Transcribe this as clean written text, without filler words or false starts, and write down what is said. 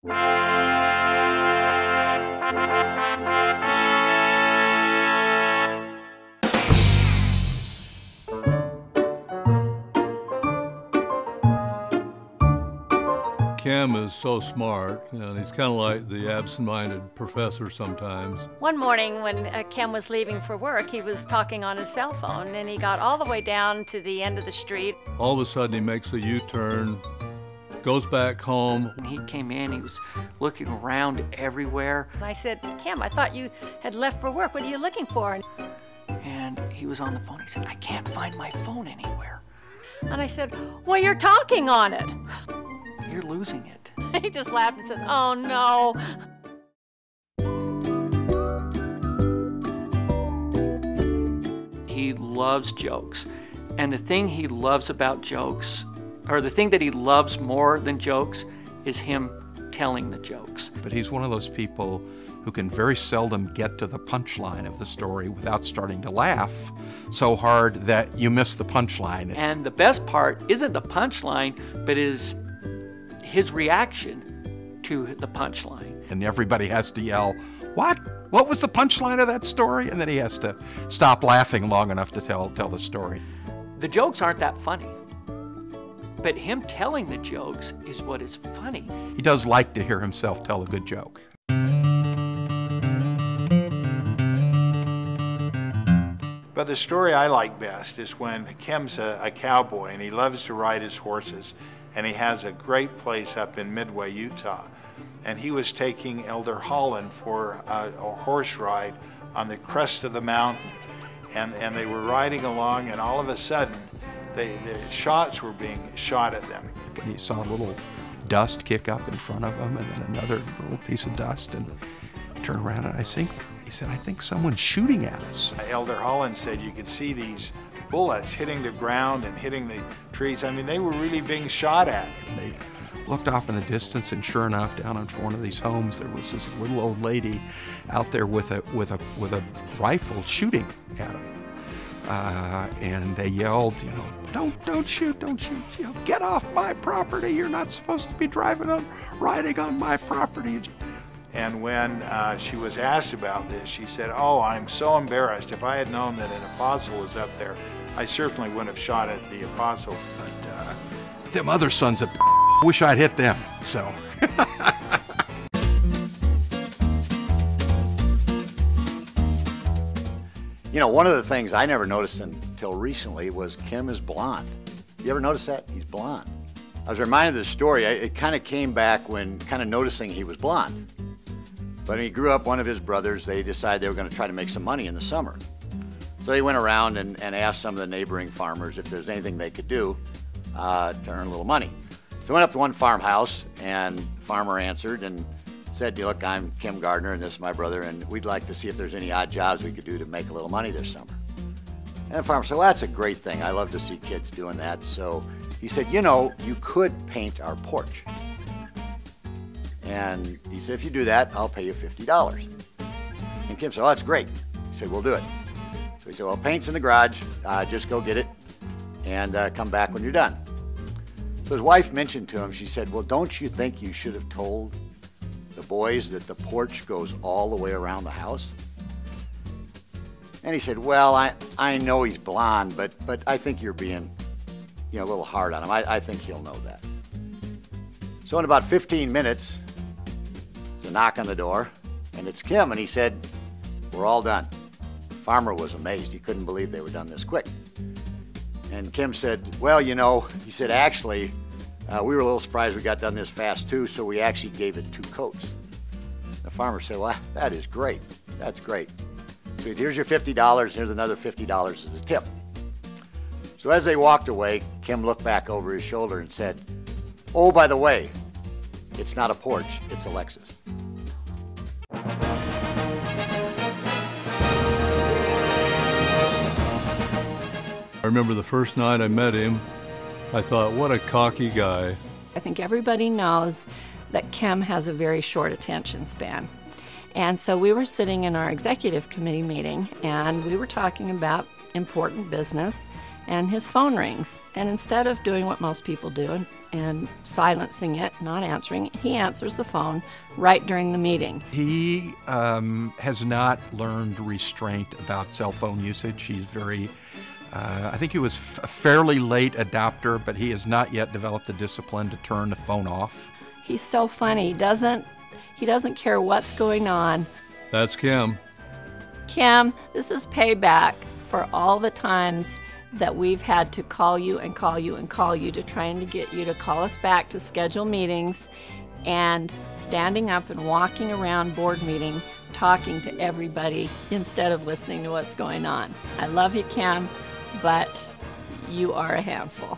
Kem is so smart, and he's kind of like the absent-minded professor sometimes. One morning when Kem was leaving for work, he was talking on his cell phone, and he got all the way down to the end of the street. All of a sudden, he makes a U-turn, goes back home. When he came in, he was looking around everywhere. And I said, Kem, I thought you had left for work. What are you looking for? And he was on the phone. He said, I can't find my phone anywhere. And I said, well, you're talking on it. You're losing it. He just laughed and said, oh, no. He loves jokes. And the thing he loves about jokes, or the thing that he loves more than jokes, is him telling the jokes. But he's one of those people who can very seldom get to the punchline of the story without starting to laugh so hard that you miss the punchline. And the best part isn't the punchline, but is his reaction to the punchline. And everybody has to yell, what? What was the punchline of that story? And then he has to stop laughing long enough to tell the story. The jokes aren't that funny, but him telling the jokes is what is funny. He does like to hear himself tell a good joke. But the story I like best is when Kem's a cowboy and he loves to ride his horses, and he has a great place up in Midway, Utah. And he was taking Elder Holland for a horse ride on the crest of the mountain. And they were riding along, and all of a sudden, the shots were being shot at them. And he saw a little dust kick up in front of him, and then another little piece of dust, and turned around, and he said, I think someone's shooting at us. Elder Holland said you could see these bullets hitting the ground and hitting the trees. I mean, they were really being shot at. And they looked off in the distance, and sure enough, down in one of these homes, there was this little old lady out there with a rifle shooting at them. And they yelled, you know, don't shoot, you know, get off my property. You're not supposed to be riding on my property. And when she was asked about this, she said, oh, I'm so embarrassed. If I had known that an apostle was up there, I certainly wouldn't have shot at the apostle. But them other sons of wish I'd hit them, so. You know, one of the things I never noticed until recently was Kem is blonde. You ever notice that? He's blonde. I was reminded of this story. It kind of came back when kind of noticing he was blonde. But when he grew up, one of his brothers, they decided they were going to try to make some money in the summer. So he went around and asked some of the neighboring farmers if there's anything they could do to earn a little money. So he went up to one farmhouse, and the farmer answered and said, look, I'm Kem Gardner, and this is my brother, and we'd like to see if there's any odd jobs we could do to make a little money this summer. And the farmer said, well, that's a great thing. I love to see kids doing that. So he said, you know, you could paint our porch. And he said, if you do that, I'll pay you $50. And Kem said, oh, that's great. He said, we'll do it. So he said, well, paint's in the garage. Just go get it and come back when you're done. So his wife mentioned to him, she said, well, don't you think you should have told the boys that the porch goes all the way around the house? And he said, well, I know he's blonde, but I think you're being, you know, a little hard on him. I think he'll know that. So in about 15 minutes, there's a knock on the door, and it's Kem, and he said, we're all done. The farmer was amazed. He couldn't believe they were done this quick. And Kem said, well, you know, he said, actually, we were a little surprised we got done this fast too, so we actually gave it 2 coats. The farmer said, well, that is great. That's great. So he said, here's your $50, here's another $50 as a tip. So as they walked away, Kem looked back over his shoulder and said, oh, by the way, it's not a porch, it's a Lexus. I remember the first night I met him, I thought, what a cocky guy. I think everybody knows that Kem has a very short attention span. And so we were sitting in our executive committee meeting, and we were talking about important business, and his phone rings. And instead of doing what most people do and silencing it, not answering, he answers the phone right during the meeting. He has not learned restraint about cell phone usage. He's very, I think he was a fairly late adopter, but he has not yet developed the discipline to turn the phone off. He's so funny. He doesn't care what's going on. That's Kem. Kem, this is payback for all the times that we've had to call you and call you and call you to trying to get you to call us back to schedule meetings, and standing up and walking around board meeting talking to everybody instead of listening to what's going on. I love you, Kem, but you are a handful.